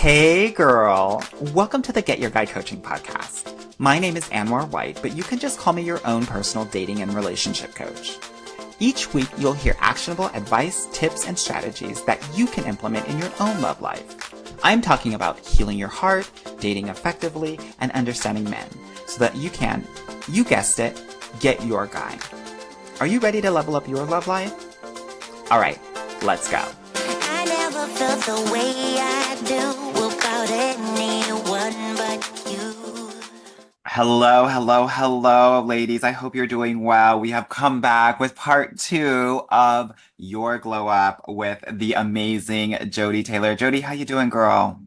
Hey girl, welcome to the Get Your Guy Coaching podcast. My name is Anwar White, but you can just call me your own personal dating and relationship coach. Each week, you'll hear actionable advice, tips, and strategies that you can implement in your own love life. I'm talking about healing your heart, dating effectively, and understanding men so that you can, you guessed it, get your guy. Are you ready to level up your love life? All right, let's go. I never felt the way I do about anyone but you. Hello, ladies. I hope you're doing well. We have come back with part 2 of Your Glow Up with the amazing Jodie Taylor. Jodie, how you doing, girl?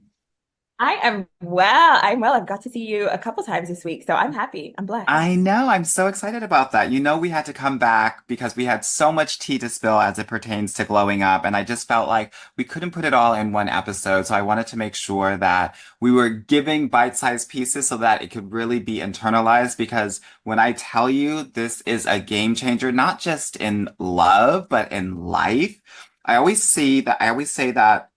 I am well. I'm well. I've got to see you a couple times this week, so I'm happy. I'm blessed. I know. I'm so excited about that. You know, we had to come back because we had so much tea to spill as it pertains to glowing up. And I just felt like we couldn't put it all in one episode. So I wanted to make sure that we were giving bite-sized pieces so that it could really be internalized. Because when I tell you this is a game changer, not just in love, but in life, I always say that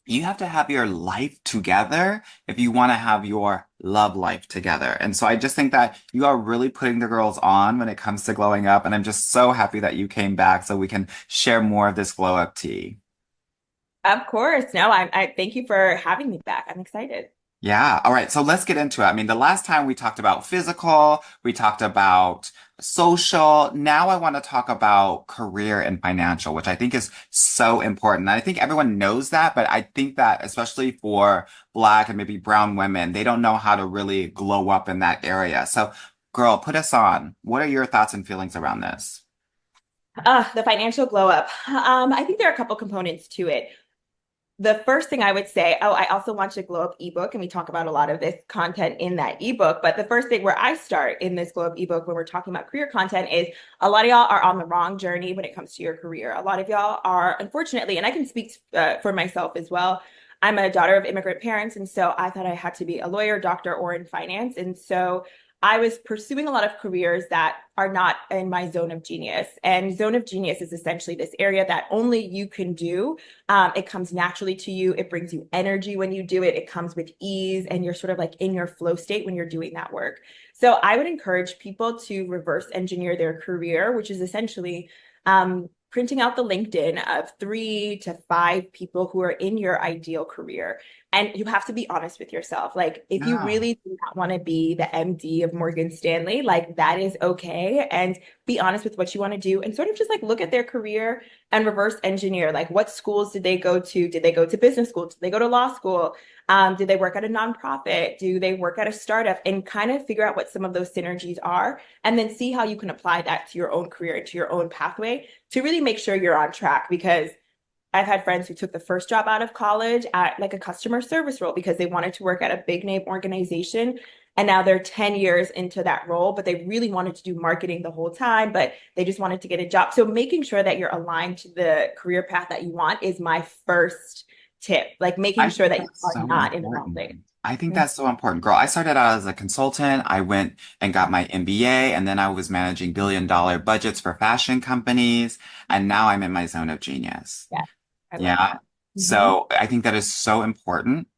you have to have your life together if you want to have your love life together. And so I just think that you are really putting the girls on when it comes to glowing up. And I'm just so happy that you came back so we can share more of this glow up tea. Of course. No, I thank you for having me back. I'm excited. Yeah. All right. So let's get into it. I mean, the last time we talked about physical, we talked about social. Now I want to talk about career and financial, which I think is so important. And I think everyone knows that, but I think that especially for Black and maybe brown women, they don't know how to really glow up in that area. So, girl, put us on. What are your thoughts and feelings around this? The financial glow up. I think there are a couple components to it. The first thing I would say, I also launched a glow up ebook, and we talk about a lot of this content in that ebook. But the first thing where I start in this glow up ebook when we're talking about career content is a lot of y'all are on the wrong journey when it comes to your career. A lot of y'all are, unfortunately, and I can speak for myself as well. I'm a daughter of immigrant parents, and so I thought I had to be a lawyer, doctor, or in finance. And so I was pursuing a lot of careers that are not in my zone of genius. And zone of genius is essentially this area that only you can do. It comes naturally to you. It brings you energy when you do it. It comes with ease, and you're sort of like in your flow state when you're doing that work. So I would encourage people to reverse engineer their career, which is essentially printing out the LinkedIn of 3 to 5 people who are in your ideal career. And you have to be honest with yourself. Like, if you really do not want to be the MD of Morgan Stanley, like, that is okay. And be honest with what you want to do and sort of just like look at their career and reverse engineer. Like, what schools did they go to? Did they go to business school? Did they go to law school? Did they work at a nonprofit? Do they work at a startup? And kind of figure out what some of those synergies are, and then see how you can apply that to your own career, to your own pathway, to really make sure you're on track. Because I've had friends who took the first job out of college at like a customer service role because they wanted to work at a big name organization. And now they're 10 years into that role, but they really wanted to do marketing the whole time, but they just wanted to get a job. So making sure that you're aligned to the career path that you want is my first tip. Like, making sure that you are not in the wrong thing. I think that's so important, girl. I started out as a consultant. I went and got my MBA, and then I was managing $1 billion budgets for fashion companies. And now I'm in my zone of genius. Yeah. I love Yeah. that. So I think that is so important.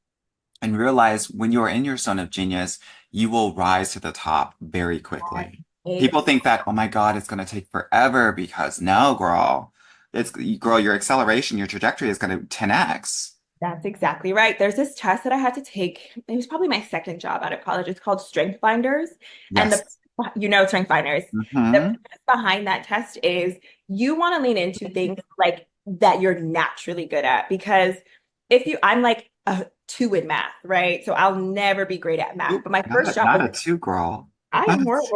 And realize when you're in your zone of genius, you will rise to the top very quickly. People think that, oh my God, it's going to take forever, because no, girl, your acceleration, your trajectory is going to 10x. That's exactly right. There's this test that I had to take. It was probably my second job out of college. It's called Strength Finders. And Yes. Strength Finders. Mm-hmm. The premise behind that test is you want to lean into things like that you're naturally good at. Because I'm like a 2 in math, right? So I'll never be great at math. But my first job Not was, a 2, girl. I Not am a, horrible.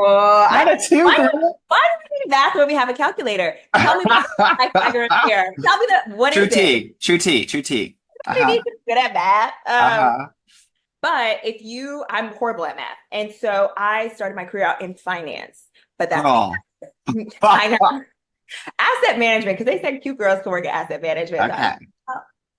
not a 2, Why girl. do we need math when we have a calculator? Tell me what I figure here. Tell me what True is it? T. True T. What do you Uh-huh. mean you're good at math? Uh-huh. But I'm horrible at math. And so I started my career out in finance. But that's Girl. I know. Asset management, because they said cute girls can work at asset management. Okay.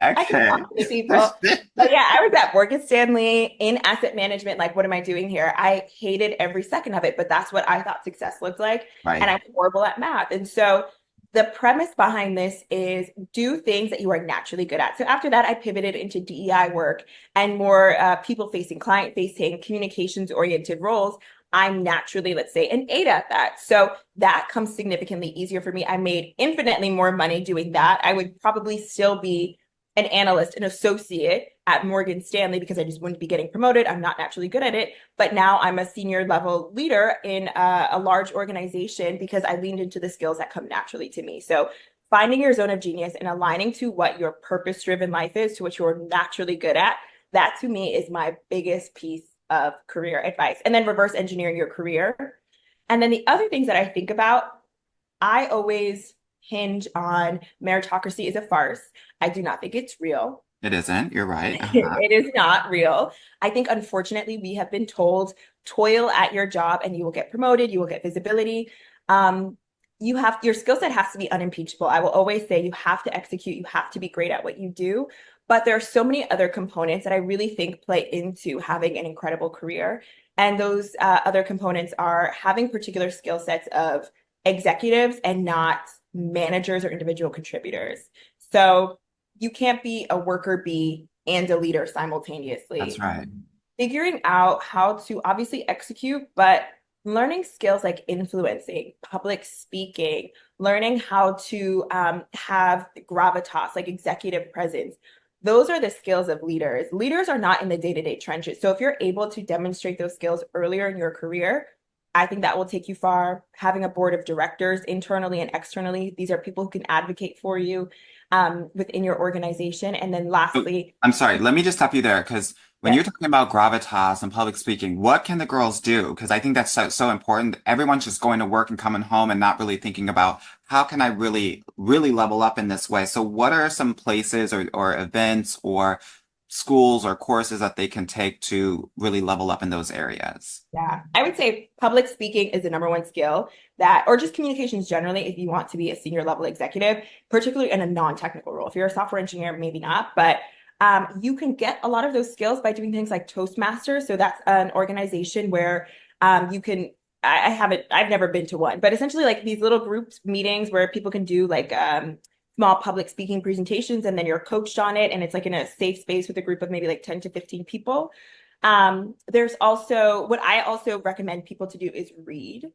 I can talk to people. But yeah, I was at Morgan Stanley in asset management. Like, what am I doing here? I hated every second of it, but that's what I thought success looked like. Right. And I'm horrible at math. And so the premise behind this is do things that you are naturally good at. So after that, I pivoted into DEI work and more people-facing, client-facing, communications-oriented roles. I'm naturally, let's say, an eight at that. So that comes significantly easier for me. I made infinitely more money doing that. I would probably still be an analyst, an associate at Morgan Stanley because I just wouldn't be getting promoted. I'm not naturally good at it. But now I'm a senior level leader in a large organization because I leaned into the skills that come naturally to me. So finding your zone of genius and aligning to what your purpose-driven life is, to what you're naturally good at, that to me is my biggest piece of career advice. And then reverse engineering your career. And then the other things that I think about, I always hinge on meritocracy is a farce. I do not think it's real. It isn't. You're right. It is not real. I think, unfortunately, we have been told toil at your job and you will get promoted, you will get visibility. You have your skill set has to be unimpeachable. I will always say you have to execute, you have to be great at what you do. But there are so many other components that I really think play into having an incredible career. And those other components are having particular skill sets of executives and not managers or individual contributors. So you can't be a worker bee and a leader That's simultaneously. right. Figuring out how to obviously execute, but learning skills like influencing, public speaking, learning how to have gravitas, like executive presence. Those are the skills of leaders. Leaders are not in the day-to-day trenches. So if you're able to demonstrate those skills earlier in your career, I think that will take you far. Having a board of directors internally and externally, these are people who can advocate for you within your organization. And then So, lastly, I'm sorry, let me just stop you there because when yes, you're talking about gravitas and public speaking, what can the girls do? Because I think that's so important. Everyone's just going to work and coming home and not really thinking about how can I really level up in this way. So what are some places or events or schools or courses that they can take to really level up in those areas? yeah, I would say public speaking is the number one skill that, or just communications generally, if you want to be a senior level executive, particularly in a non-technical role. If you're a software engineer, maybe not, but you can get a lot of those skills by doing things like Toastmasters. So that's an organization where you can, I haven't, I've never been to one, but essentially like these little groups meetings where people can do like small public speaking presentations and then you're coached on it. And it's like in a safe space with a group of maybe like 10 to 15 people. There's also what I also recommend people to do is read.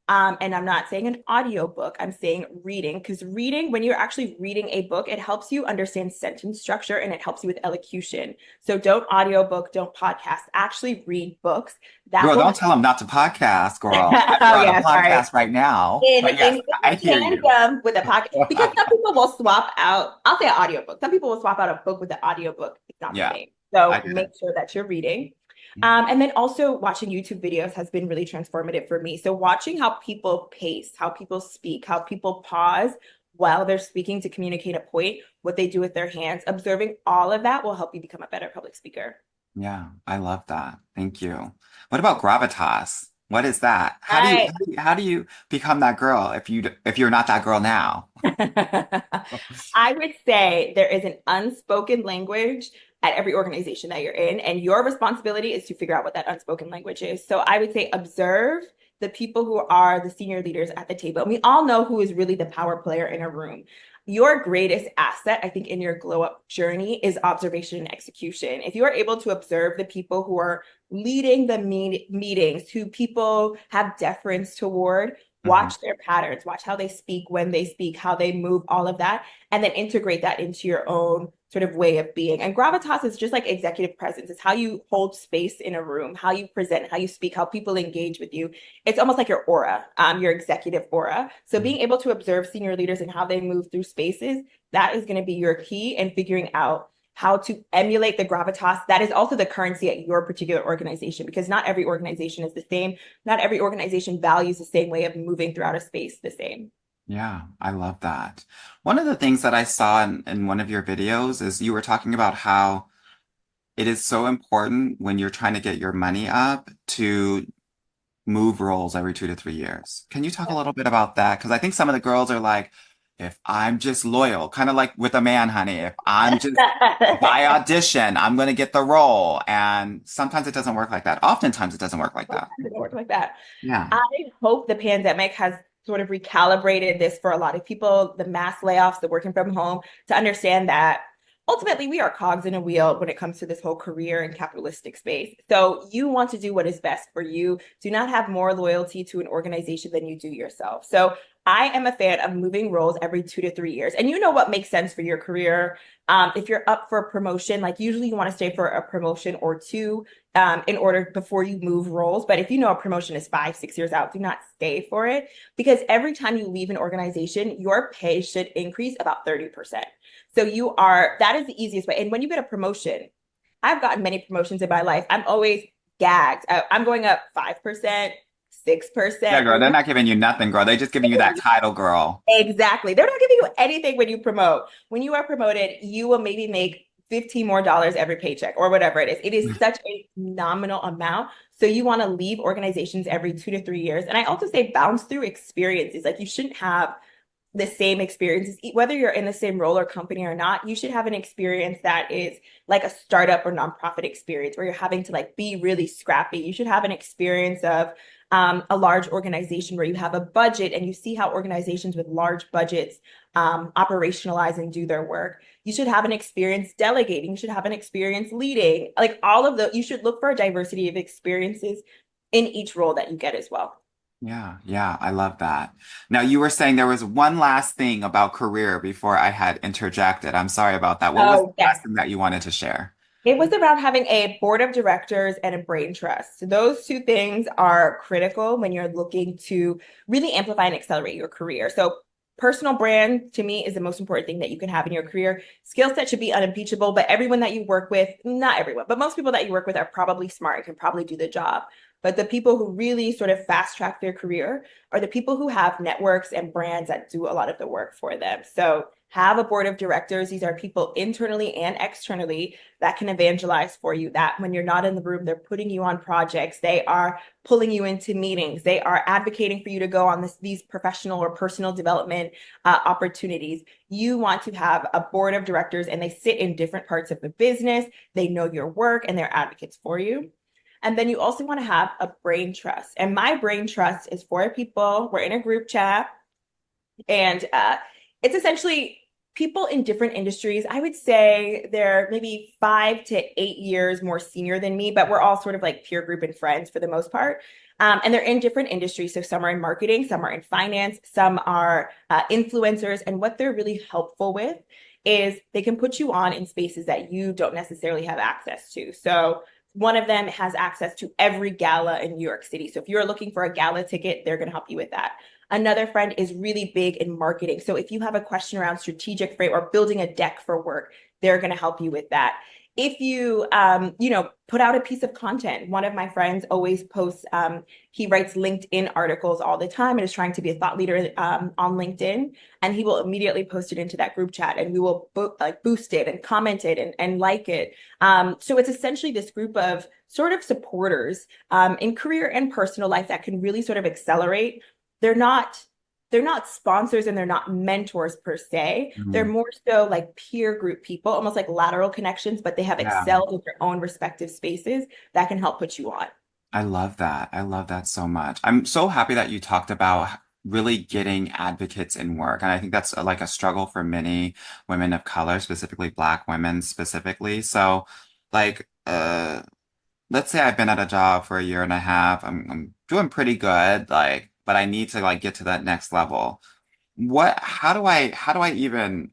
And I'm not saying an audio book, I'm saying reading, because reading, when you're actually reading a book, it helps you understand sentence structure and it helps you with elocution. So don't audiobook, don't podcast, actually read books. That Girl, will don't tell them not to podcast, girl. oh We're on a yeah, sorry. podcast right now. But yes, I In hear you. tandem with a podcast, because some people will swap out, I'll say an audiobook. Some people will swap out a book with an audiobook. It's not the Yeah, same. I So get make it. sure that you're reading. And then also watching YouTube videos has been really transformative for me. So watching how people pace, how people speak, how people pause while they're speaking to communicate a point, what they do with their hands, observing all of that will help you become a better public speaker. Yeah, I love that. Thank you. What about gravitas? What is that? All right. How do you become that girl if you're not that girl now? I would say there is an unspoken language at every organization that you're in, and your responsibility is to figure out what that unspoken language is. So I would say observe the people who are the senior leaders at the table. And we all know who is really the power player in a room. Your greatest asset, I think, in your glow up journey is observation and execution. If you are able to observe the people who are leading the meetings, who people have deference toward, Mhm. watch their patterns, watch how they speak, when they speak, how they move, all of that, and then integrate that into your own sort of way of being. And gravitas is just like executive presence. It's how you hold space in a room, how you present, how you speak, how people engage with you. It's almost like your aura, your executive aura. So being able to observe senior leaders and how they move through spaces, that is going to be your key in figuring out how to emulate the gravitas that is also the currency at your particular organization, because not every organization is the same. Not every organization values the same way of moving throughout a space the same. Yeah, I love that. One of the things that I saw in one of your videos is you were talking about how it is so important when you're trying to get your money up to move roles every 2 to 3 years. Can you talk a little bit about that? Because I think some of the girls are like, if I'm just loyal, kind of like with a man, honey, if I audition, I'm going to get the role. And sometimes it doesn't work like that. Oftentimes it doesn't work like that. It doesn't work like that. Yeah. I hope the pandemic has sort of recalibrated this for a lot of people, the mass layoffs, the working from home, to understand that ultimately we are cogs in a wheel when it comes to this whole career and capitalistic space. So you want to do what is best for you. Do not have more loyalty to an organization than you do yourself. So I am a fan of moving roles every 2 to 3 years. And you know what makes sense for your career. If you're up for a promotion, like usually you want to stay for a promotion or two in order before you move roles. But if you know a promotion is 5, 6 years out, do not stay for it because every time you leave an organization, your pay should increase about 30%. So that is the easiest way. And when you get a promotion, I've gotten many promotions in my life. I'm always gagged. I'm going up 5%, Yeah, 6%. girl, they're not giving you nothing, girl. They're just giving you that title, girl. Exactly. They're not giving you anything when you promote. When you are promoted, you will maybe make $15 more every paycheck or whatever it is. It is such a nominal amount. So you want to leave organizations every 2 to 3 years. And I also say bounce through experiences. Like you shouldn't have the same experiences, whether you're in the same role or company or not. You should have an experience that is like a startup or nonprofit experience where you're having to like be really scrappy. You should have an experience of a large organization where you have a budget and you see how organizations with large budgets operationalize and do their work. You should have an experience delegating. You should have an experience leading. Like all of the, you should look for a diversity of experiences in each role that you get as well. Yeah, yeah, I love that. Now, you were saying there was one last thing about career before I had interjected. I'm sorry about that. What was the Oh, yes. last thing that you wanted to share? It was around having a board of directors and a brain trust. Those two things are critical when you're looking to really amplify and accelerate your career. So, personal brand to me is the most important thing that you can have in your career. Skill set should be unimpeachable, but everyone that you work with, not everyone, but most people that you work with are probably smart and can probably do the job. But the people who really sort of fast track their career are the people who have networks and brands that do a lot of the work for them. So, have a board of directors. These are people internally and externally that can evangelize for you, that when you're not in the room, they're putting you on projects, they are pulling you into meetings, they are advocating for you to go on these professional or personal development opportunities. You want to have a board of directors and they sit in different parts of the business, they know your work and they're advocates for you. And then you also want to have a brain trust. And my brain trust is 4 people. We're in a group chat and it's essentially people in different industries. I would say they're maybe 5 to 8 years more senior than me, but we're all sort of like peer group and friends for the most part. And they're in different industries. So some are in marketing, some are in finance, some are influencers. And what they're really helpful with is they can put you on in spaces that you don't necessarily have access to. So one of them has access to every gala in New York City. So if you're looking for a gala ticket, they're going to help you with that. Another friend is really big in marketing. So if you have a question around strategic freight or building a deck for work, they're going to help you with that. If you, put out a piece of content, one of my friends always posts, he writes LinkedIn articles all the time and is trying to be a thought leader on LinkedIn. And he will immediately post it into that group chat and we will boost it and comment it and like it. So it's essentially this group of sort of supporters in career and personal life that can really sort of accelerate. They're not sponsors and they're not mentors per se. They're Mhm. more so like peer group people, almost like lateral connections, but they have Yeah, excelled in their own respective spaces that can help put you on. I love that. I love that so much. I'm so happy that you talked about really getting advocates in work. And I think that's like a struggle for many women of color, specifically Black women specifically. So, like, let's say I've been at a job for a year and a half. I'm doing pretty good, like, but I need to like get to that next level. How do I even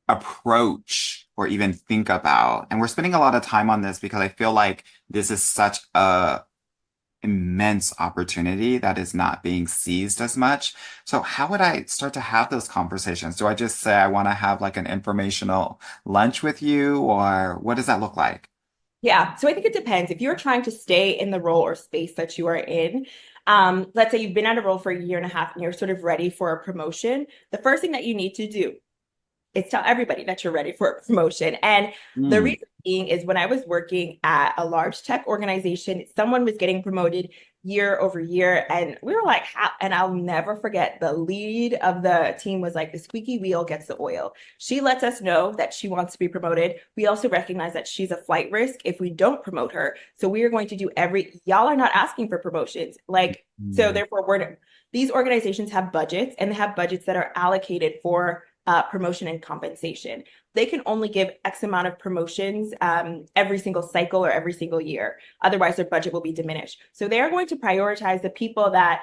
approach or even think about? And we're spending a lot of time on this because I feel like this is such a immense opportunity that is not being seized as much. So how would I start to have those conversations? Do I just say I want to have like an informational lunch with you, or what does that look like? Yeah, so I think it depends. If you're trying to stay in the role or space that you are in, let's say you've been at a role for a year and a half and you're sort of ready for a promotion, the first thing that you need to do is tell everybody that you're ready for a promotion. And the Mm, reason being is when I was working at a large tech organization, someone was getting promoted year over year. And we were like, how? And I'll never forget the lead of the team was like, the squeaky wheel gets the oil. She lets us know that she wants to be promoted. We also recognize that she's a flight risk if we don't promote her. So we are going to do y'all are not asking for promotions. Like, so mm, therefore these organizations have budgets, and they have budgets that are allocated for promotion and compensation. They can only give X amount of promotions every single cycle or every single year. Otherwise, their budget will be diminished. So they are going to prioritize the people that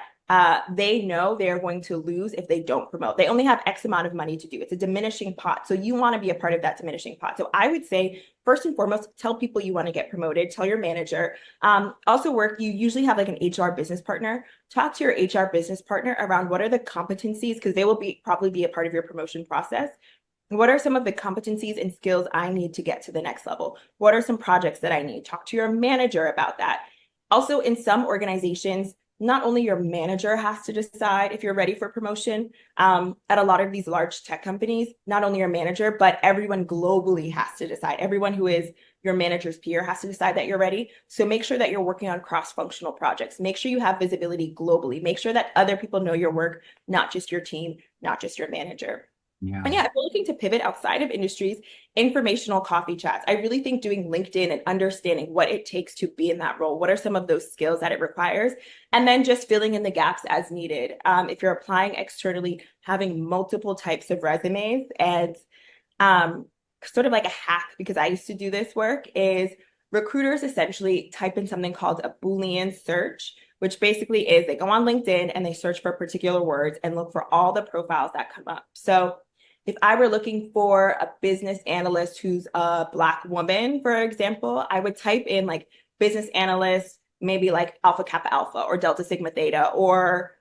they know they are going to lose if they don't promote. They only have X amount of money to do. It's a diminishing pot. So you want to be a part of that diminishing pot. So I would say, first and foremost, tell people you want to get promoted, tell your manager. Also you usually have like an HR business partner. Talk to your HR business partner around what are the competencies, because they will probably be a part of your promotion process. What are some of the competencies and skills I need to get to the next level? What are some projects that I need? Talk to your manager about that. Also, in some organizations, not only your manager has to decide if you're ready for promotion. At a lot of these large tech companies, not only your manager, but everyone globally has to decide. Everyone who is your manager's peer has to decide that you're ready. So make sure that you're working on cross-functional projects. Make sure you have visibility globally. Make sure that other people know your work, not just your team, not just your manager. And Yeah. yeah, if you're looking to pivot outside of industries, informational coffee chats. I really think doing LinkedIn and understanding what it takes to be in that role, what are some of those skills that it requires, and then just filling in the gaps as needed. If you're applying externally, having multiple types of resumes, and sort of like a hack, because I used to do this work, is recruiters essentially type in something called a Boolean search, which basically is they go on LinkedIn and they search for particular words and look for all the profiles that come up. So if I were looking for a business analyst who's a Black woman, for example, I would type in like business analyst, maybe like Alpha Kappa Alpha or Delta Sigma Theta, or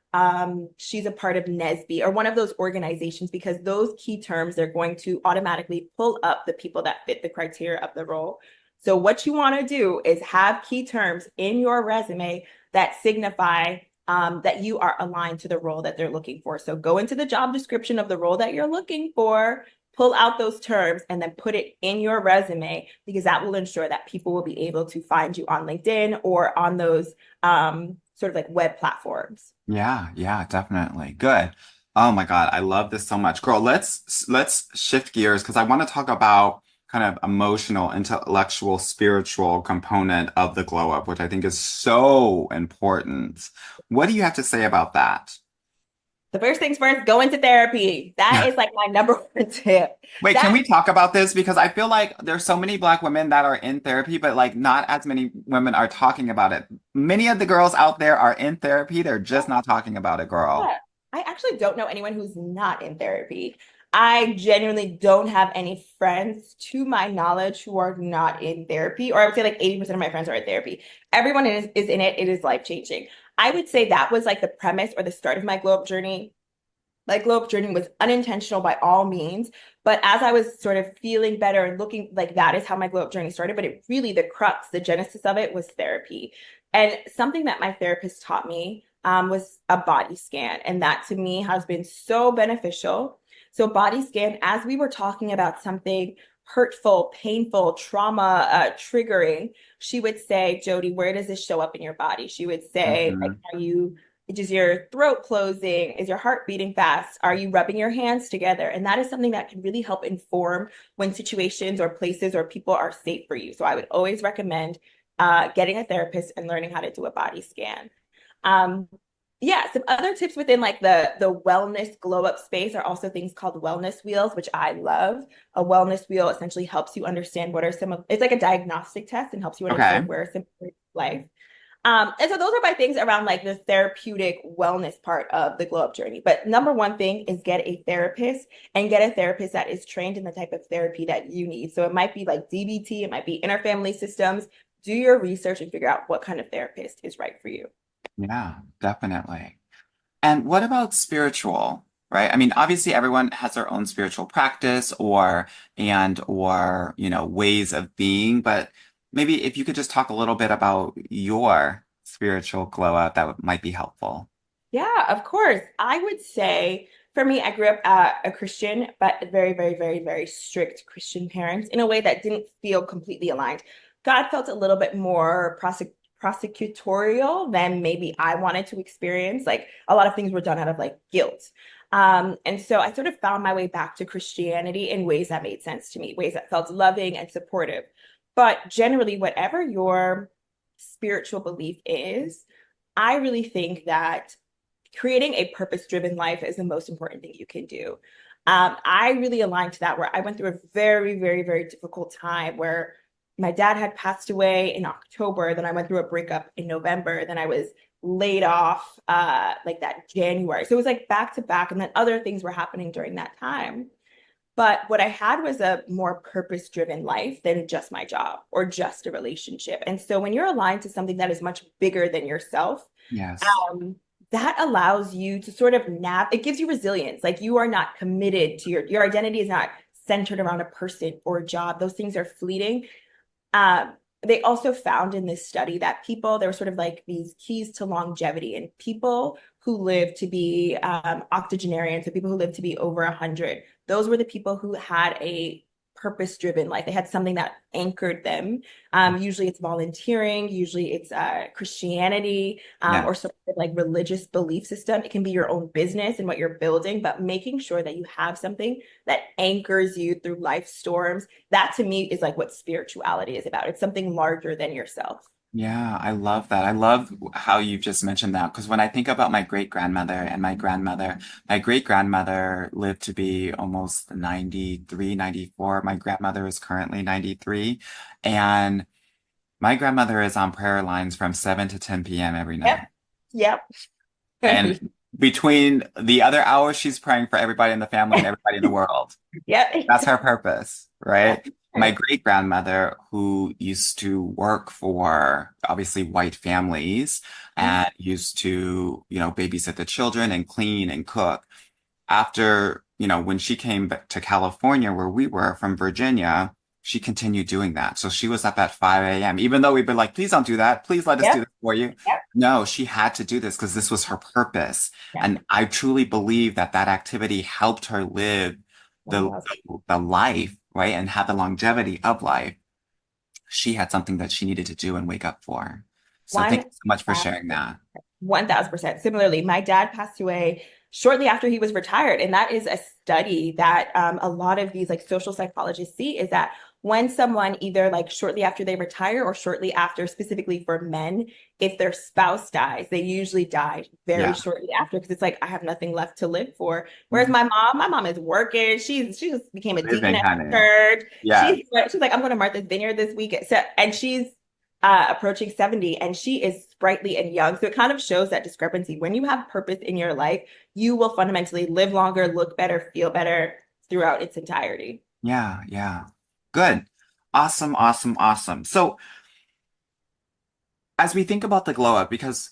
she's a part of NESB or one of those organizations, because those key terms, they're going to automatically pull up the people that fit the criteria of the role. So what you want to do is have key terms in your resume that signify that you are aligned to the role that they're looking for. So go into the job description of the role that you're looking for, pull out those terms, and then put it in your resume, because that will ensure that people will be able to find you on LinkedIn or on those sort of like web platforms. Yeah, yeah, definitely. Good. Oh my God, I love this so much. Girl, let's shift gears because I want to talk about kind of emotional, intellectual, spiritual component of the glow up, which I think is so important. What do you have to say about that? The first things first, go into therapy. That is like my number one tip. Wait, can That we talk about this? Because I feel like there's so many Black women that are in therapy, but like not as many women are talking about it. Many of the girls out there are in therapy, they're just not talking about it, girl. Yeah. I actually don't know anyone who's not in therapy. I genuinely don't have any friends, to my knowledge, who are not in therapy, or I would say like 80% of my friends are in therapy. Everyone is in it. It is life-changing. I would say that was like the premise or the start of my glow up journey. My glow up journey was unintentional by all means, but as I was sort of feeling better and looking, like, that is how my glow up journey started. But it really, the crux, the genesis of it was therapy. And something that my therapist taught me was a body scan. And that to me has been so beneficial. So, body scan, as we were talking about something hurtful, painful, trauma, triggering, she would say, Jodie, where does this show up in your body? She would say, like, Hmm. are you, is your throat closing? Is your heart beating fast? Are you rubbing your hands together? And that is something that can really help inform when situations or places or people are safe for you. So I would always recommend getting a therapist and learning how to do a body scan. Um, yeah, some other tips within like the wellness glow up space are also things called wellness wheels, which I love. A wellness wheel essentially helps you understand what are some of, it's like a diagnostic test and helps you understand Okay. where some life. And so those are my things around like the therapeutic wellness part of the glow up journey. But number one thing is get a therapist, and get a therapist that is trained in the type of therapy that you need. So it might be like DBT, it might be interfamily systems. Do your research and figure out what kind of therapist is right for you. Yeah, definitely. And what about spiritual, right? I mean, obviously everyone has their own spiritual practice or, ways of being, but maybe if you could just talk a little bit about your spiritual glow up, might be helpful. Yeah, of course. I would say for me, I grew up a Christian, but very, very, very, very strict Christian parents in a way that didn't feel completely aligned. God felt a little bit more prosecutorial than maybe I wanted to experience. Like a lot of things were done out of like guilt. And so I sort of found my way back to Christianity in ways that made sense to me, ways that felt loving and supportive. But generally, whatever your spiritual belief is, I really think that creating a purpose-driven life is the most important thing you can do. I really aligned to that, where I went through a very, very, very difficult time where my dad had passed away in October. Then I went through a breakup in November. Then I was laid off like that January. So it was like back to back. And then other things were happening during that time. But what I had was a more purpose-driven life than just my job or just a relationship. And so when you're aligned to something that is much bigger than yourself, Yes. um, that allows you to sort of it gives you resilience. Like you are not committed to your identity is not centered around a person or a job. Those things are fleeting. Um, they also found in this study that there were sort of like these keys to longevity, and people who live to be octogenarians, so people who live to be over 100, those were the people who had a purpose-driven life. They had something that anchored them. Usually it's volunteering, usually it's Christianity, Yeah. or sort of like religious belief system. It can be your own business and what you're building, but making sure that you have something that anchors you through life storms. That to me is like what spirituality is about. It's something larger than yourself. Yeah, I love that. I love how you just mentioned that because when I think about my great grandmother and my grandmother, my great grandmother lived to be almost 93, 94. My grandmother is currently 93. And my grandmother is on prayer lines from 7 to 10 p.m. every Yep. night. Yep. And between the other hours, she's praying for everybody in the family and everybody in the world. Yep. That's her purpose, right? My Right. great grandmother, who used to work for obviously white families and used to, babysit the children and clean and cook. After, when she came back to California, where we were from Virginia, she continued doing that. So she was up at 5 a.m., even though we'd been like, please don't do that. Please let us do Yep. this for you. Yep. No, she had to do this because this was her purpose. Yeah. And I truly believe that that activity helped her live the, 1000. the life, right? And have the longevity of life. She had something that she needed to do and wake up for. So thank you so much for 1000. sharing that. 1000%. Similarly, my dad passed away shortly after he was retired. And that is a study that a lot of these like social psychologists see, is that when someone either like shortly after they retire or shortly after, specifically for men, if their spouse dies, they usually die very Yeah. shortly after because it's like, I have nothing left to live for. Whereas my mom is working. She just became a deacon Living, at honey. church. Yes. She's like, I'm going to Martha's Vineyard this week. So, and she's approaching 70, and she is sprightly and young. So it kind of shows that discrepancy. When you have purpose in your life, you will fundamentally live longer, look better, feel better throughout its entirety. Yeah. Yeah. Good. Awesome. Awesome. Awesome. So as we think about the glow up, because,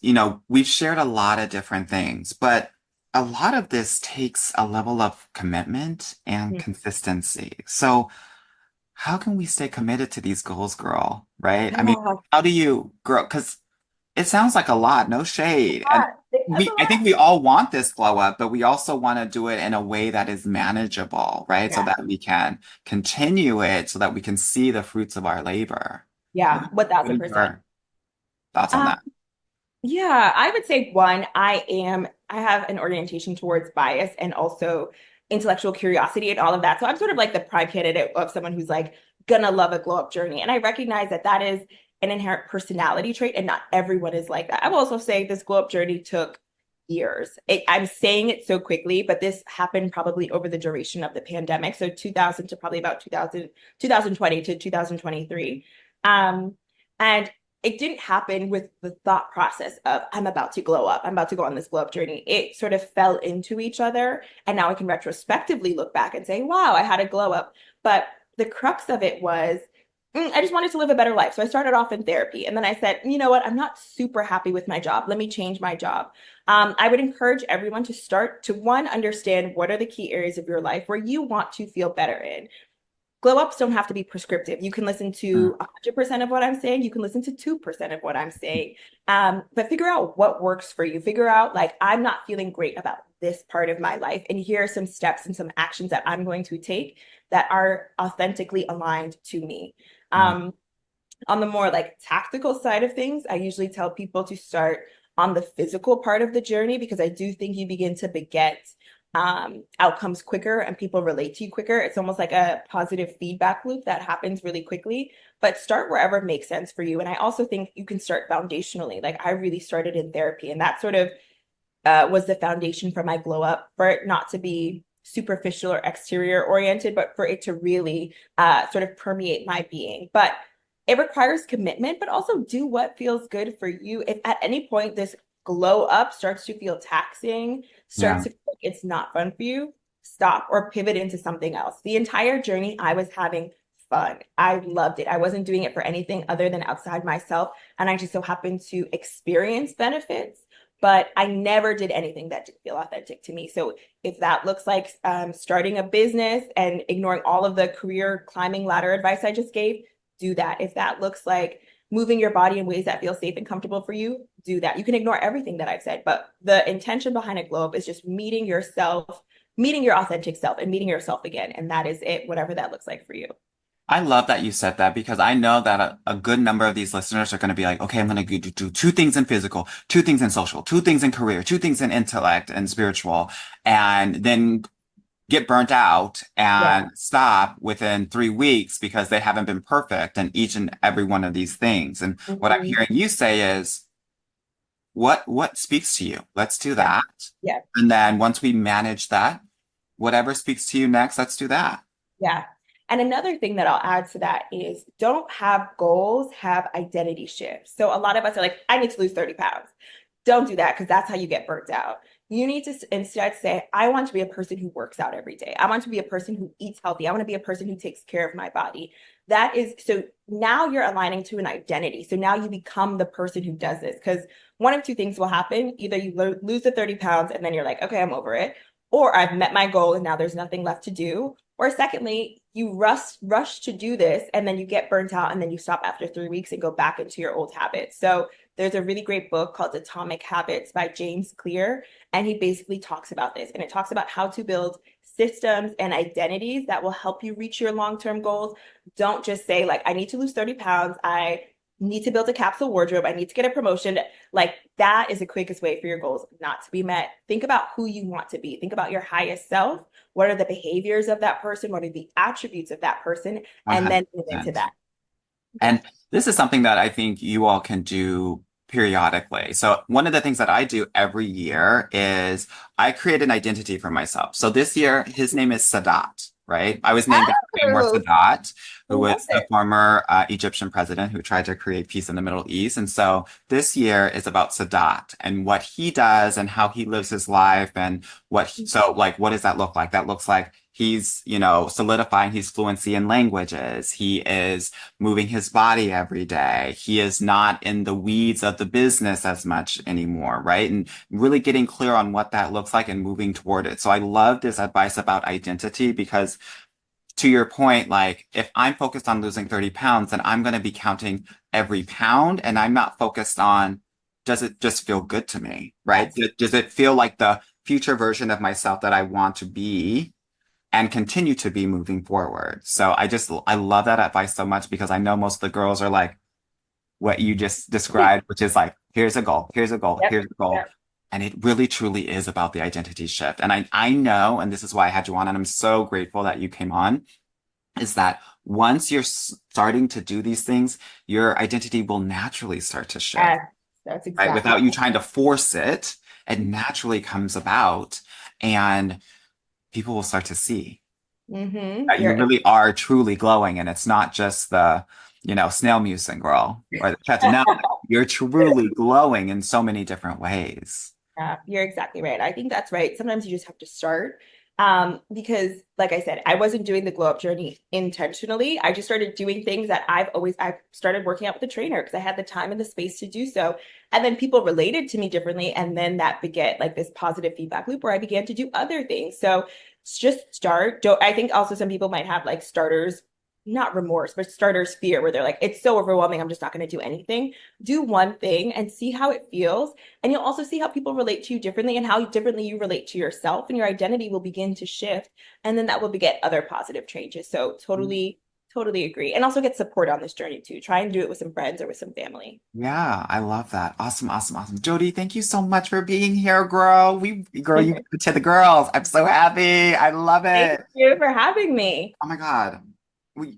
we've shared a lot of different things, but a lot of this takes a level of commitment and Mhm. consistency. So how can we stay committed to these goals, girl? Right? I mean, Oh, how do you grow? Because it sounds like a lot, no shade. And that's a I lot. think we all want this glow up, but we also want to do it in a way that is manageable, right? So Yeah. that we can continue it so that we can see the fruits of our labor. What, Yeah, one what thousand are percent. your thoughts on Um, that? yeah, I would say one, I have an orientation towards bias and also intellectual curiosity and all of that. So I'm sort of like the prime candidate of someone who's like gonna love a glow up journey. And I recognize that that is an inherent personality trait, and not everyone is like that. I will also say this glow up journey took years. I'm saying it so quickly, but this happened probably over the duration of the pandemic. So 2000 to probably about 2020 to 2023. And it didn't happen with the thought process of I'm about to glow up, I'm about to go on this glow up journey. It sort of fell into each other. And now I can retrospectively look back and say, wow, I had a glow up. But the crux of it was, I just wanted to live a better life. So I started off in therapy. And then I said, you know what? I'm not super happy with my job. Let me change my job. I would encourage everyone to start to, one, understand what are the key areas of your life where you want to feel better in. Glow ups don't have to be prescriptive. You can listen Mm, to 100% of what I'm saying. You can listen to 2% of what I'm saying. But figure out what works for you. Figure out, like, I'm not feeling great about this part of my life. And here are some steps and some actions that I'm going to take that are authentically aligned to me. mm, Um, on the more like tactical side of things, I usually tell people to start on the physical part of the journey because I do think you begin to beget outcomes quicker and people relate to you quicker. It's almost like a positive feedback loop that happens really quickly, but start wherever it makes sense for you. And I also think you can start foundationally. Like I really started in therapy, and that sort of was the foundation for my glow up, for it not to be superficial or exterior oriented, but for it to really sort of permeate my being. But it requires commitment, but also do what feels good for you. If at any point this glow up starts to feel taxing, starts Yeah. to feel like it's not fun for you, stop or pivot into something else. The entire journey, I was having fun. I loved it. I wasn't doing it for anything other than outside myself. And I just so happened to experience benefits, but I never did anything that didn't feel authentic to me. So if that looks like starting a business and ignoring all of the career climbing ladder advice I just gave, do that. If that looks like moving your body in ways that feel safe and comfortable for you, do that. You can ignore everything that I've said, but the intention behind a glow up is just meeting yourself, meeting your authentic self, and meeting yourself again. And that is it, whatever that looks like for you. I love that you said that because I know that a good number of these listeners are going to be like, okay, I'm going to do two things in physical, two things in social, two things in career, two things in intellect and spiritual, and then get burnt out Yeah. and stop within 3 weeks because they haven't been perfect in each and every one of these things. And what I'm Mhm. hearing you say is, what speaks to you? Let's do Yeah. that. Yeah. And then once we manage that, whatever speaks to you next, let's do that. Yeah. And another thing that I'll add to that is don't have goals, have identity shifts. So a lot of us are like, I need to lose 30 pounds. Don't do that because that's how you get burnt out. You need to instead say, I want to be a person who works out every day. I want to be a person who eats healthy. I want to be a person who takes care of my body. That is so now you're aligning to an identity. So now you become the person who does this because one of two things will happen. Either you lose the 30 pounds and then you're like, okay, I'm over it. Or I've met my goal and now there's nothing left to do. Or secondly, you rush to do this and then you get burnt out and then you stop after 3 weeks and go back into your old habits. So there's a really great book called Atomic Habits by James Clear, and he basically talks about this. And it talks about how to build systems and identities that will help you reach your long-term goals. Don't just say, like, I need to lose 30 pounds. I need to build a capsule wardrobe. I need to get a promotion. Like, that is the quickest way for your goals not to be met. Think about who you want to be. Think about your highest self. What are the behaviors of that person? What are the attributes of that person? And then move into 100%. that. Yeah. And this is something that I think you all can do periodically. So one of the things that I do every year is I create an identity for myself. So this year, his name is Sadat, right? I was named after Anwar Oh, Sadat, I who love was the it. former Egyptian president who tried to create peace in the Middle East. And so this year is about Sadat and what he does and how he lives his life and so like, what does that look like? That looks like he's, solidifying his fluency in languages. He is moving his body every day. He is not in the weeds of the business as much anymore, right? And really getting clear on what that looks like and moving toward it. So I love this advice about identity because to your point, like if I'm focused on losing 30 pounds, then I'm going to be counting every pound and I'm not focused on does it just feel good to me, right? Yes. Does it feel like the future version of myself that I want to be? And continue to be moving forward. So I love that advice so much because I know most of the girls are like what you just described, which is like, here's a goal, here's a goal, Yep. here's a goal. Yep. And it really truly is about the identity shift. And I know, and this is why I had you on, and I'm so grateful that you came on, is that once you're starting to do these things, your identity will naturally start to shift, Yes. That's right? exactly. Without you trying to force it, it naturally comes about and people will start to see that you You're really are truly glowing and it's not just the, snail musing girl or the chat. No, you're truly glowing in so many different ways. Yeah, you're exactly right. I think that's right. Sometimes you just have to start. Because like I said, I wasn't doing the glow up journey intentionally. I just started doing things that I started working out with a trainer because I had the time and the space to do so. And then people related to me differently. And then that beget like this positive feedback loop where I began to do other things. So just start. Don't I think also some people might have like starters, not remorse, but starters fear where they're like, it's so overwhelming, I'm just not going to do anything. Do one thing and see how it feels. And you'll also see how people relate to you differently and how differently you relate to yourself, and your identity will begin to shift. And then that will beget other positive changes. So totally, totally agree. And also get support on this journey too. Try and do it with some friends or with some family. Yeah, I love that. Awesome, awesome, awesome. Jodie, thank you so much for being here, girl. Girl, you Thank to the girls. I'm so happy. I love it. you for having me. Oh my God.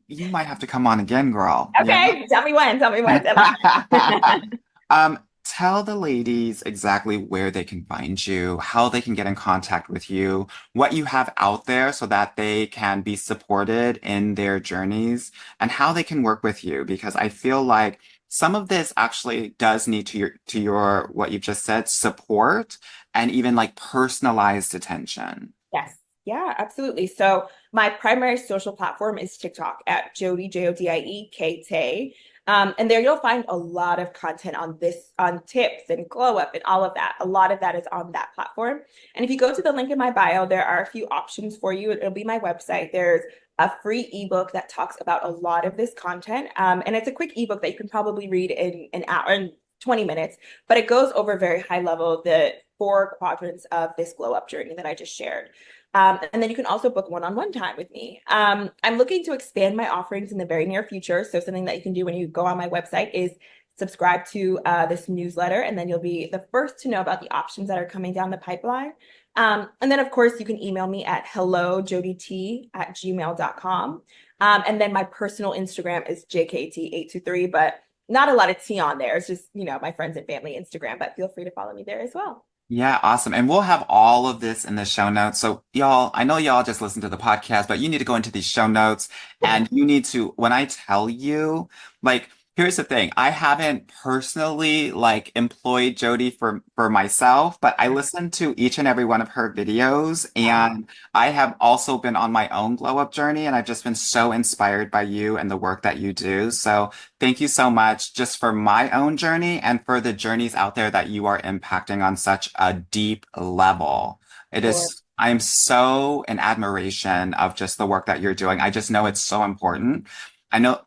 You might have to come on again, girl. Yeah. Okay, tell me when. Tell me when. Tell me when. Um, tell the ladies exactly where they can find you, how they can get in contact with you, what you have out there so that they can be supported in their journeys, and how they can work with you. Because I feel like some of this actually does need to your what you've just said, support and even like personalized attention. Yes. Yeah, absolutely. So my primary social platform is TikTok at Jodie, Jodiekte. And there you'll find a lot of content on this, on tips and glow up and all of that. A lot of that is on that platform. And if you go to the link in my bio, there are a few options for you. It'll be my website. There's a free ebook that talks about a lot of this content. And it's a quick ebook that you can probably read in an hour and 20 minutes, but it goes over very high level the four quadrants of this glow up journey that I just shared. And then you can also book one-on-one time with me. I'm looking to expand my offerings in the very near future. So something that you can do when you go on my website is subscribe to this newsletter, and then you'll be the first to know about the options that are coming down the pipeline. And then, of course, you can email me at hellojodiet@gmail.com. And then my personal Instagram is jkt823, but not a lot of tea on there. It's just, my friends and family Instagram, but feel free to follow me there as well. Yeah, awesome. And we'll have all of this in the show notes. So y'all, I know y'all just listen to the podcast, but you need to go into these show notes and you need to, when I tell you, like, here's the thing. I haven't personally like employed Jodie for myself, but I listen to each and every one of her videos and I have also been on my own glow up journey and I've just been so inspired by you and the work that you do. So thank you so much just for my own journey and for the journeys out there that you are impacting on such a deep level. It Sure. is, I'm so in admiration of just the work that you're doing. I just know it's so important. I know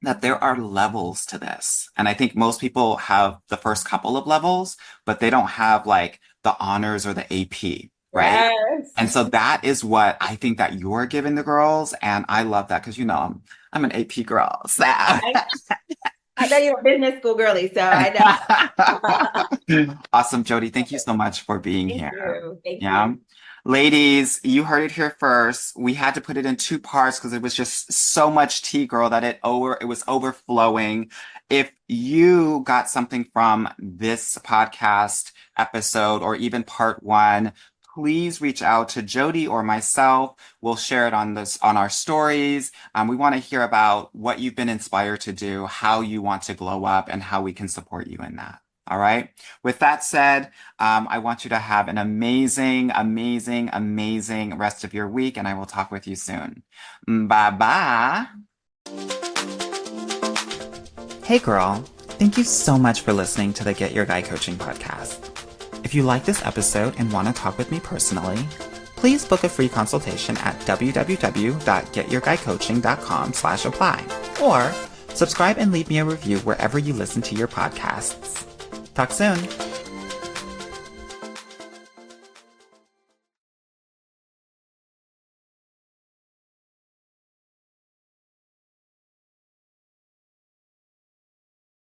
that there are levels to this. And I think most people have the first couple of levels, but they don't have like the honors or the AP, right? Yes. And so that is what I think that you're giving the girls. And I love that because, I'm an AP girl. So. I, I know you're a business school girly, so I know. Awesome, Jodie. Thank you so much for being Thank here. you. Thank Yeah. you. Ladies, you heard it here first. We had to put it in two parts because it was just so much tea, girl, that it was overflowing. If you got something from this podcast episode or even part one, please reach out to Jodie or myself. We'll share it on our stories. We want to hear about what you've been inspired to do, how you want to glow up, and how we can support you in that. All right. With that said, I want you to have an amazing, amazing, amazing rest of your week, and I will talk with you soon. Bye bye. Hey, girl. Thank you so much for listening to the Get Your Guy Coaching podcast. If you like this episode and want to talk with me personally, please book a free consultation at www.getyourguycoaching.com/apply or subscribe and leave me a review wherever you listen to your podcasts. Talk soon.